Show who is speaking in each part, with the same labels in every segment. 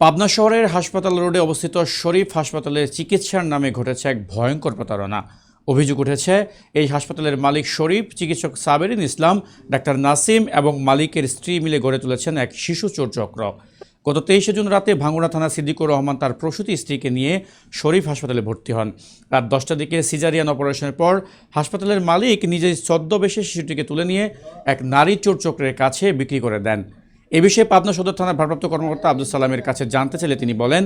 Speaker 1: পাবনা শহরের হাসপাতাল রোডে অবস্থিত শরীফ হাসপাতালে চিকিৎসার নামে ঘটেছে এক ভয়ঙ্কর প্রতারণা। অভিযোগ উঠেছে এই হাসপাতালের মালিক শরীফ, চিকিৎসক সাবেরিন ইসলাম, ডাক্তার নাসিম এবং মালিকের স্ত্রী মিলে গড়ে তুলেছেন এক শিশু চোর চক্র। গত 23 জুন রাতে ভাঙ্গুড়া থানা সিদ্দিকুর রহমান তার প্রসূতি স্ত্রীকে নিয়ে শরীফ হাসপাতালে ভর্তি হন। রাত 10টার দিকে সিজারিয়ান অপারেশনের পর হাসপাতালের মালিক নিজেই ছদ্মবেশে শিশুটিকে তুলে নিয়ে এক নারী চোর চক্রের কাছে বিক্রি করে দেন। এ বিষয়ে পাবনা সদর থানার ভারপ্রাপ্ত কর্মকর্তা আব্দুল সালামের কাছে জানতে চাইলে তিনি বলেন,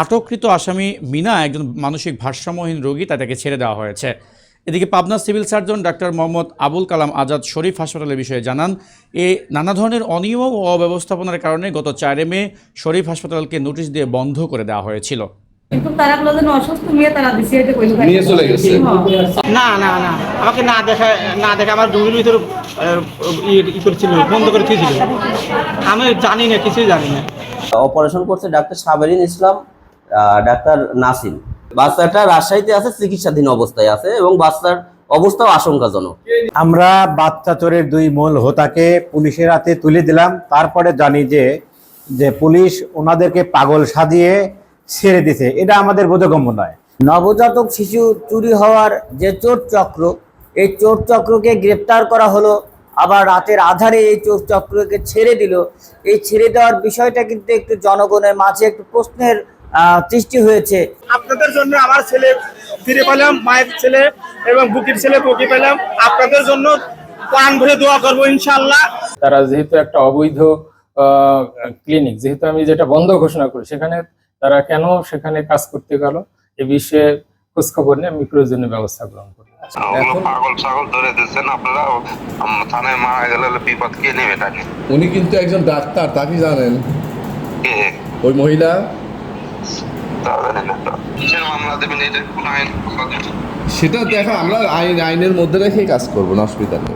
Speaker 1: আটককৃত আসামি মিনা একজন মানসিক ভারসাম্যহীন রোগী, তাকে ছেড়ে দেওয়া হয়েছে। এদিকে Pabna civil surgeon doctor Mohammad Abul Kalam Azad Sharif হাসপাতালের বিষয়ে জানান, নানা ধরনের অনিয়ম ও অব্যবস্থাপনার কারণে গত 4 মে শরীফ হাসপাতালকে নোটিশ দিয়ে বন্ধ করে দেওয়া হয়েছিল।
Speaker 2: কিন্তু তারা বলল যে অসুস্থ মেয়ে তারা দিছে এটা কইলো
Speaker 3: নিয়ে চলে গেছে।
Speaker 4: না না না আমাকে না দেখে আমার রুমের ভিতরে করেছিল, বন্ধ করে দিয়েছিল। আমি জানি না, কিছুই জানি না।
Speaker 5: অপারেশন করছে ডাক্তার সাবেরিন ইসলাম, ডাক্তার নাসিম। বাচ্চাটা রাজশাহীতে আছে, চিকিৎসাধীন অবস্থায় আছে এবং বাচ্চার অবস্থাও আশঙ্কাজনক।
Speaker 6: আমরা বাচ্চা চোরের 2 মূল হোতাকে পুলিশের হাতে তুলে দিলাম। তারপরে জানি যে পুলিশ ওনাদেরকে পাগল সাজিয়ে ছেড়ে দিছে। এটা আমাদের বোধগম্য নয়।
Speaker 7: নবজাতক শিশু চুরি হওয়ার যে চোর চক্র, এই চোর চক্রকে গ্রেপ্তার করা হলো, আবার রাতের আধারে এই চোর চক্রকে ছেড়ে দিল। এই ছেড়ে দেওয়ার বিষয়টা কিন্তু একটু জনগণের মাঝে একটু প্রশ্নের সৃষ্টি হয়েছে।
Speaker 4: আপনাদের জন্য আমার ছেলে ফিরে পেলাম, মায়ের ছেলে এবং বুকির ছেলে বুকি পেলাম। আপনাদের জন্য প্রাণ ভরে দোয়া করবো ইনশাআল্লাহ।
Speaker 3: তারা যেহেতু একটা অবৈধ ক্লিনিক, যেহেতু আমি যেটা বন্ধ ঘোষণা করি, সেখানে তারা কেন সেখানে কাজ করতে গেল এ বিষয়ে খোঁজ খবর নিয়ে আমি প্রয়োজনীয় ব্যবস্থা গ্রহণ করি।
Speaker 8: পাগল ছাগল ধরে দিচ্ছেন আপনারা, থানায় মারা গেলে বিপদ কে নেবে তাকে?
Speaker 3: উনি কিন্তু একজন ডাক্তার, তাকে জানেন?
Speaker 8: কে
Speaker 3: ওই মহিলা?
Speaker 8: তা জানেন না তো। কিসের মামলা দেবেন? এটা কোন আইন?
Speaker 3: সেটা দেখা, আমরা আইনের মধ্যে রেখে কাজ করবো না, অসুবিধা নেই।